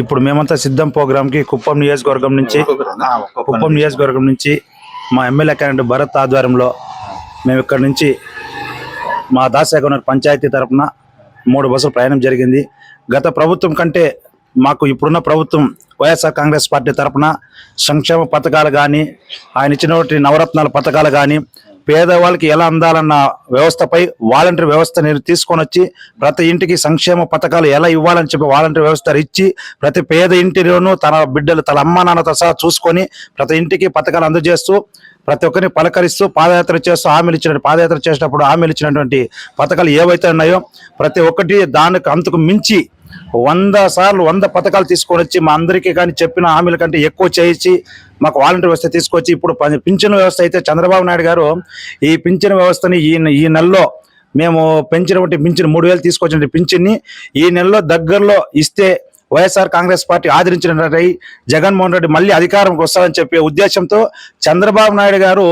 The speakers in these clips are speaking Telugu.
ఇప్పుడు మేమంతా సిద్ధం ప్రోగ్రామ్కి కుప్పం నియోజకవర్గం నుంచి మా ఎమ్మెల్యే క్యాండిడేట్ భరత్ ఆధ్వర్యంలో మేము ఇక్కడ నుంచి మా దాసగౌనర్ పంచాయతీ తరఫున 3 బస్సులు ప్రయాణం జరిగింది. గత ప్రభుత్వం కంటే మాకు ఇప్పుడున్న ప్రభుత్వం వైఎస్ఆర్ కాంగ్రెస్ పార్టీ తరఫున సంక్షేమ పథకాలు కానీ, ఆయన ఇచ్చినటువంటి నవరత్నాల పథకాలు కానీ, పేదవాళ్ళకి ఎలా అందాలన్న వ్యవస్థపై వాలంటీర్ వ్యవస్థని తీసుకొని వచ్చి ప్రతి ఇంటికి సంక్షేమ పథకాలు ఎలా ఇవ్వాలని చెప్పి వాలంటీర్ వ్యవస్థ ఇచ్చి ప్రతి పేద ఇంటిలోనూ తన బిడ్డలు తన అమ్మా నాన్నతో సహా చూసుకొని ప్రతి ఇంటికి పథకాలు అందజేస్తూ ప్రతి ఒక్కరిని పలకరిస్తూ పాదయాత్ర చేస్తూ పాదయాత్ర చేసినప్పుడు హామీలు ఇచ్చినటువంటి పథకాలు ఏవైతే ఉన్నాయో ప్రతి ఒక్కటి దానికి అంతకు మించి 100 సార్లు 100 పథకాలు తీసుకొని వచ్చి మా అందరికీ కానీ చెప్పిన హామీల కంటే ఎక్కువ చేయించి మాకు వాలంటీర్ వ్యవస్థ తీసుకొచ్చి ఇప్పుడు పింఛన్ వ్యవస్థ అయితే చంద్రబాబు నాయుడు గారు ఈ పింఛన్ వ్యవస్థని ఈ నెలలో మేము పెంచినటువంటి పింఛన్ 3000 తీసుకొచ్చిన పింఛన్ని ఈ నెలలో దగ్గరలో ఇస్తే వైఎస్ఆర్ కాంగ్రెస్ పార్టీ ఆదరించినట్టు జగన్మోహన్ రెడ్డి మళ్ళీ అధికారంకి వస్తారని చెప్పే ఉద్దేశంతో చంద్రబాబు నాయుడు గారు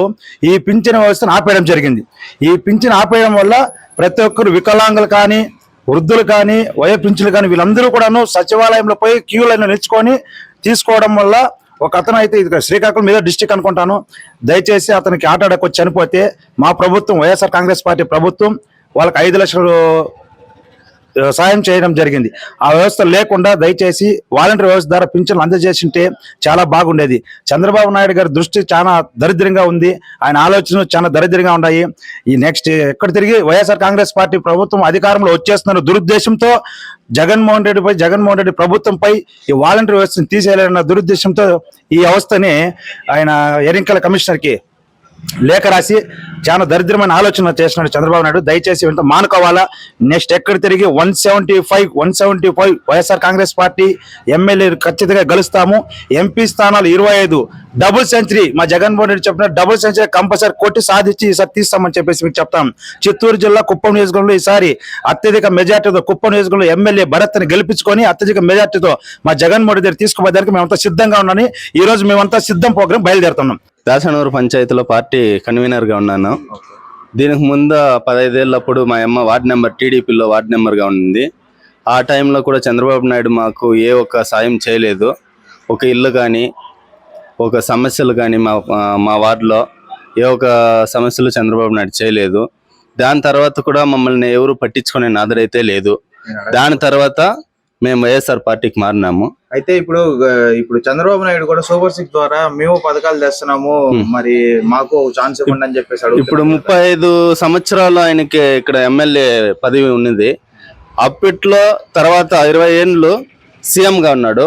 ఈ పింఛన్ వ్యవస్థను ఆపేయడం జరిగింది. ఈ పింఛన్ ఆపేయడం వల్ల ప్రతి ఒక్కరు వికలాంగులు కానీ, వృద్ధులు కానీ, వయోపింఛన్లు కానీ వీళ్ళందరూ కూడాను సచివాలయంలో పోయి క్యూ లైన్లో నిల్చుకొని తీసుకోవడం వల్ల ఒక అతను అయితే ఇది శ్రీకాకుళం మీద డిస్టిక్ అనుకుంటాను, దయచేసి అతనికి ఆటాడకు చనిపోతే మా ప్రభుత్వం వైఎస్ఆర్ కాంగ్రెస్ పార్టీ ప్రభుత్వం వాళ్ళకి 5 లక్షలు సాయం చేయడం జరిగింది. ఆ వ్యవస్థ లేకుండా దయచేసి వాలంటీర్ వ్యవస్థ ద్వారా పింఛన్లు అందజేసింటే చాలా బాగుండేది. చంద్రబాబు నాయుడు గారి దృష్టి చాలా దరిద్రంగా ఉంది, ఆయన ఆలోచనలు చాలా దరిద్రంగా ఉన్నాయి. ఈ నెక్స్ట్ ఎక్కడ తిరిగి వైఎస్ఆర్ కాంగ్రెస్ పార్టీ ప్రభుత్వం అధికారంలో వచ్చేస్తున్న దురుద్దేశంతో జగన్మోహన్ రెడ్డి ప్రభుత్వంపై ఈ వాలంటీర్ వ్యవస్థను తీసేయాలన్న దురుద్దేశంతో ఈ వ్యవస్థని ఆయన ఎన్నికల కమిషనర్కి లేఖ రాసి చాలా దరిద్రమైన ఆలోచన చేసినాడు చంద్రబాబు నాయుడు. దయచేసి ఇంత మానుకోవాలా. నెక్స్ట్ ఎక్కడ తిరిగి 175 వైఎస్ఆర్ కాంగ్రెస్ పార్టీ ఎమ్మెల్యే ఖచ్చితంగా గెలుస్తాము. ఎంపీ స్థానాలు 25 డబుల్ సెంచరీ మా జగన్మోహన్ రెడ్డి చెప్పిన డబుల్ సెంచరీ కంపల్సరీ కొట్టి సాధించి ఈసారి తీస్తామని చెప్పేసి మీకు చెప్తాం. చిత్తూరు జిల్లా కుప్పం నియోజకవర్గంలో ఈసారి అత్యధిక మెజార్టీతో కుప్పం నియోజకవర్గంలో ఎమ్మెల్యే భరత్ని గెలిపించుకొని అత్యధిక మెజార్టీతో మా జగన్మోహన్ రెడ్డి తీసుకుపోయేదానికి మేమంతా సిద్ధంగా ఉన్నామని ఈ రోజు మేమంతా సిద్ధం ప్రోగ్రాం బయలుదేరుతున్నాం. దాసనూరు పంచాయతీలో పార్టీ కన్వీనర్గా ఉన్నాను. దీనికి ముందు 15 ఏళ్ళప్పుడు మా అమ్మ టీడీపీలో వార్డు నెంబర్గా ఉంది. ఆ టైంలో కూడా చంద్రబాబు నాయుడు మాకు ఏ ఒక్క సాయం చేయలేదు. ఒక ఇల్లు కానీ, ఒక సమస్యలు కానీ మా వార్డులో ఏ ఒక్క సమస్యలు చంద్రబాబు నాయుడు చేయలేదు. దాని తర్వాత కూడా మమ్మల్ని ఎవరు పట్టించుకునే నాదరైతే లేదు. దాని తర్వాత మేము వైఎస్ఆర్ పార్టీకి మారినాము. అయితే ఇప్పుడు చంద్రబాబు నాయుడు కూడా సూపర్ 6 ద్వారా మేము పథకాలు తెస్తున్నాము, మరి మాకు ఛాన్స్ ఇవ్వండి అని చెప్పేసి ఇప్పుడు 35 సంవత్సరాలు ఆయనకి ఇక్కడ ఎమ్మెల్యే పదవి ఉన్నది. అప్పట్లో తర్వాత 20 ఏళ్ళు సీఎంగా ఉన్నాడు.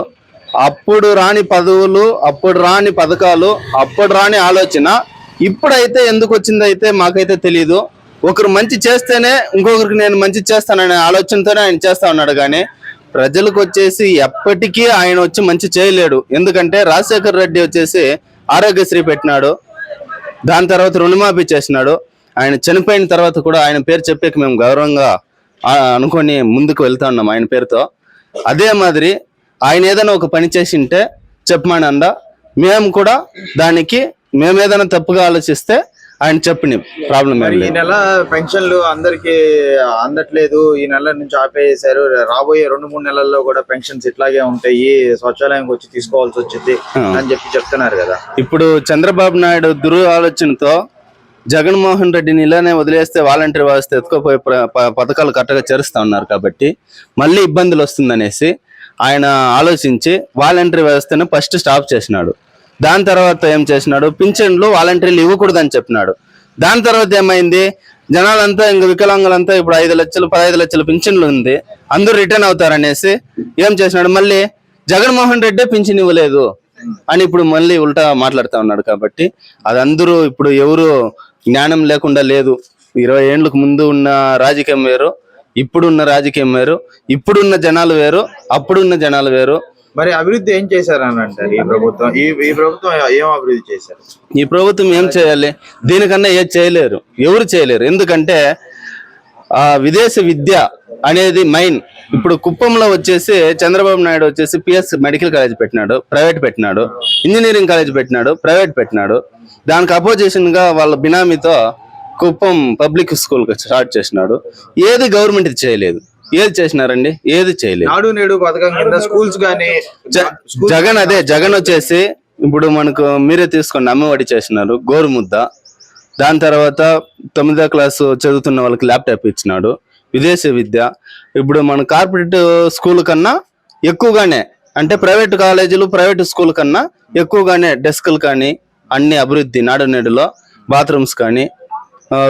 అప్పుడు రాని పదవులు, అప్పుడు రాని పథకాలు, అప్పుడు రాని ఆలోచన ఇప్పుడైతే ఎందుకు వచ్చిందో అయితే మాకైతే తెలియదు. ఒకరు మంచి చేస్తేనే ఇంకొకరికి నేను మంచి చేస్తాననే ఆలోచనతోనే ఆయన చేస్తా ఉన్నాడు. కానీ ప్రజలకు వచ్చేసి ఎప్పటికీ ఆయన వచ్చి మంచి చేయలేడు. ఎందుకంటే రాజశేఖర రెడ్డి వచ్చేసి ఆరోగ్యశ్రీ పెట్టినాడు, దాని తర్వాత రుణమాఫీ చేసినాడు. ఆయన చనిపోయిన తర్వాత కూడా ఆయన పేరు చెప్పేకి మేము గౌరవంగా అనుకొని ముందుకు వెళ్తా ఉన్నాం ఆయన పేరుతో. అదే మాదిరి ఆయన ఏదైనా ఒక పని చేసింటే చెప్పమానందా, మేము కూడా దానికి మేము ఏదైనా తప్పుగా ఆలోచిస్తే ఆయన చెప్పిన ప్రాబ్లం. ఈ నెల పెన్షన్లు అందరికి అందట్లేదు, ఈ నెల నుంచి ఆపేసారు. రాబోయే 2-3 నెలల్లో కూడా పెన్షన్స్ ఇట్లాగే ఉంటాయి, స్వచ్ఛాలయంకి వచ్చి తీసుకోవాల్సి వచ్చింది అని చెప్తున్నారు కదా. ఇప్పుడు చంద్రబాబు నాయుడు ఆలోచనతో జగన్మోహన్ రెడ్డిని ఇలానే వదిలేస్తే వాలంటీర్ వ్యవస్థ ఎత్తుకోపోయి పథకాలు కరెక్ట్గా చేరుస్తా ఉన్నారు కాబట్టి మళ్ళీ ఇబ్బందులు వస్తుందనేసి ఆయన ఆలోచించి వాలంటీర్ వ్యవస్థను ఫస్ట్ స్టాప్ చేసినాడు. దాని తర్వాత ఏం చేసినాడు, పింఛన్లు వాలంటీర్లు ఇవ్వకూడదని చెప్పినాడు. దాని తర్వాత ఏమైంది, జనాలంతా ఇంకా వికలాంగులంతా ఇప్పుడు 15 లక్షల పింఛన్లు ఉంది, అందరూ రిటర్న్ అవుతారనేసి ఏం చేసినాడు, మళ్ళీ జగన్మోహన్ రెడ్డే పింఛన్ ఇవ్వలేదు అని ఇప్పుడు మళ్ళీ ఉల్టా మాట్లాడుతూ ఉన్నాడు. కాబట్టి అది అందరూ ఇప్పుడు ఎవరు జ్ఞానం లేకుండా లేదు. 20 ఏళ్ళకు ముందు ఉన్న రాజకీయం వేరు, ఇప్పుడున్న రాజకీయం వేరు, ఇప్పుడున్న జనాలు వేరు, అప్పుడున్న జనాలు వేరు. మరి అభివృద్ధి ఏం చేశారని అంటారు ఈ ప్రభుత్వం? ఈ ప్రభుత్వం ఏం అభివృద్ధి చేశారు? ఈ ప్రభుత్వం ఏం చేయాలి, దీనికన్నా ఏం చేయలేరు, ఎవరు చేయలేరు. ఎందుకంటే విదేశ విద్య అనేది మెయిన్. ఇప్పుడు కుప్పంలో వచ్చేసి చంద్రబాబు నాయుడు వచ్చేసి పిఎస్ మెడికల్ కాలేజ్ పెట్టినాడు, ప్రైవేట్ పెట్టినాడు, ఇంజనీరింగ్ కాలేజ్ పెట్టినాడు, ప్రైవేట్ పెట్టినాడు. దానికి అపోజిషన్ గా వాళ్ళ బినామీతో కుప్పం పబ్లిక్ స్కూల్ స్టార్ట్ చేసినాడు. ఏది గవర్నమెంట్ చేయలేదు. ఏది చేసినారండి? ఏది చేయలేదు. నాడు నేడు పథకం కింద స్కూల్స్ గానీ జగన్ వచ్చేసి ఇప్పుడు మనకు మీరే తీసుకోండి, అమ్మఒడి చేసినారు, గోరుముద్ద, దాని తర్వాత 9వ క్లాసు చదువుతున్న వాళ్ళకి ల్యాప్టాప్ ఇచ్చినాడు, విదేశీ విద్య. ఇప్పుడు మన కార్పొరేట్ స్కూల్ కన్నా ఎక్కువగానే, అంటే ప్రైవేట్ కాలేజీలు ప్రైవేట్ స్కూల్ కన్నా ఎక్కువగానే డెస్క్లు కానీ అన్ని అభివృద్ధి నాడు నేడులో, బాత్రూమ్స్ కానీ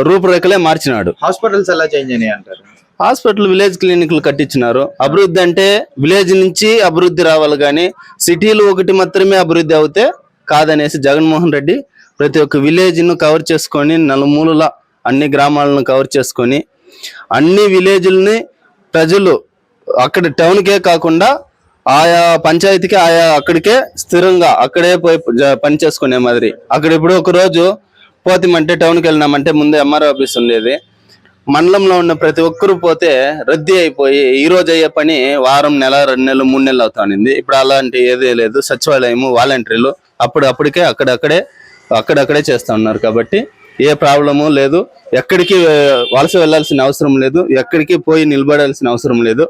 రూపురేఖలే మార్చినాడు. హాస్పిటల్స్ ఎలా చేంజ్ అయినాయి అంటారు? హాస్పిటల్, విలేజ్ క్లినిక్లు కట్టించినారు. అభివృద్ధి అంటే విలేజ్ నుంచి అభివృద్ధి రావాలి కానీ సిటీలు ఒకటి మాత్రమే అభివృద్ధి అవుతే కాదనేసి జగన్మోహన్ రెడ్డి ప్రతి ఒక్క విలేజ్ ను కవర్ చేసుకొని, నలుమూలల అన్ని గ్రామాలను కవర్ చేసుకొని, అన్ని విలేజ్లని ప్రజలు అక్కడ టౌన్కే కాకుండా ఆయా పంచాయతీకి అక్కడికే స్థిరంగా అక్కడే పోయి పని చేసుకునే మాదిరి. అక్కడ ఇప్పుడు ఒక రోజు పోతామంటే, టౌన్కి వెళ్ళినామంటే ముందే ఎంఆర్ఓ ఆఫీస్ ఉండేది, మండలంలో ఉన్న ప్రతి ఒక్కరు పోతే రద్దీ అయిపోయి ఈ రోజు అయ్యే పని వారం, నెల, 2 నెలలు, 3 నెలలు అవుతానింది. ఇప్పుడు అలాంటి ఏదే లేదు. సచివాలయము, వాలంటీర్లు అప్పటికే అక్కడక్కడే చేస్తా ఉన్నారు కాబట్టి ఏ ప్రాబ్లము లేదు. ఎక్కడికి వలస వెళ్లాల్సిన అవసరం లేదు, ఎక్కడికి పోయి నిలబడాల్సిన అవసరం లేదు.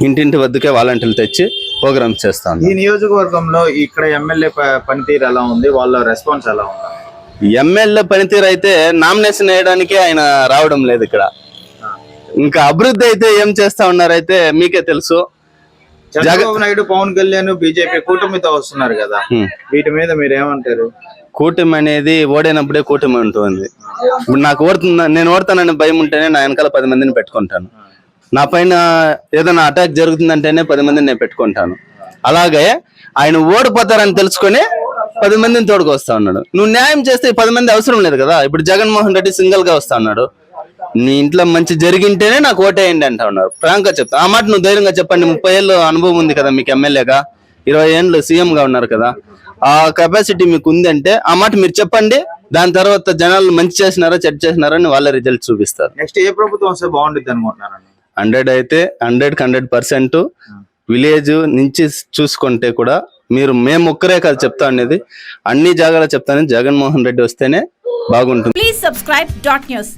ఇంటింటి వద్దకే వాలంటీర్లు తెచ్చి ప్రోగ్రామ్స్ చేస్తా ఉన్నారు. ఈ నియోజకవర్గంలో ఇక్కడ ఎమ్మెల్యే పనితీరు ఎలా ఉంది, వాళ్ళ రెస్పాన్స్ ఎలా ఉంది? ఎమ్మెల్యే పనితీరు అయితే నామినేషన్ వేయడానికి ఆయన రావడం లేదు ఇక్కడ. ఇంకా అభివృద్ధి అయితే ఏం చేస్తా ఉన్నారైతే మీకే తెలుసు. చంద్రబాబు నాయుడు, పవన్ కళ్యాణ్ బీజేపీ కూటమితో వస్తున్నారు కదా, వీటి మీద మీరు ఏమంటారు? కూటమి అనేది ఓడైనప్పుడే కూటమి ఉంటుంది. ఇప్పుడు నాకు నేను ఓడతానని భయం ఉంటేనే నా వెనకాల 10 మందిని పెట్టుకుంటాను. నా పైన ఏదైనా అటాక్ జరుగుతుందంటేనే 10 మందిని నేను పెట్టుకుంటాను. అలాగే ఆయన ఓడిపోతారని తెలుసుకొని 10 మందిని తోడుకొస్తా ఉన్నాడు. నువ్వు న్యాయం చేస్తే 10 మంది అవసరం లేదు కదా. ఇప్పుడు జగన్మోహన్ రెడ్డి సింగిల్ గా వస్తా ఉన్నాడు. నీ ఇంట్లో మంచి జరిగింటేనే నాకు ఓటేయండి అంటా ఉన్నారు. ఫ్రాంక్ గా చెప్తా. ఆ మాట నువ్వు ధైర్యంగా చెప్పండి. 30 ఏళ్ళు అనుభవం ఉంది కదా మీకు ఎమ్మెల్యేగా, 20 ఏళ్ళు సీఎం గా ఉన్నారు కదా, ఆ కెపాసిటీ మీకు ఉంది అంటే ఆ మాట మీరు చెప్పండి. దాని తర్వాత జనాలు మంచి చేసినారా చెడ్డ చేసినారా అని వాళ్ళ రిజల్ట్ చూపిస్తారు. నెక్స్ట్ ఏ ప్రభుత్వం వస్తే బాగుంటుంది అనుకుంటున్నాను? 100 అయితే 100% విలేజ్ నుంచి చూసుకుంటే కూడా మేము ఒక్కరే కాదు చెప్తా అనేది, అన్ని జాగాలో చెప్తాను, జగన్మోహన్ రెడ్డి వస్తేనే బాగుంటుంది. Please subscribe .news.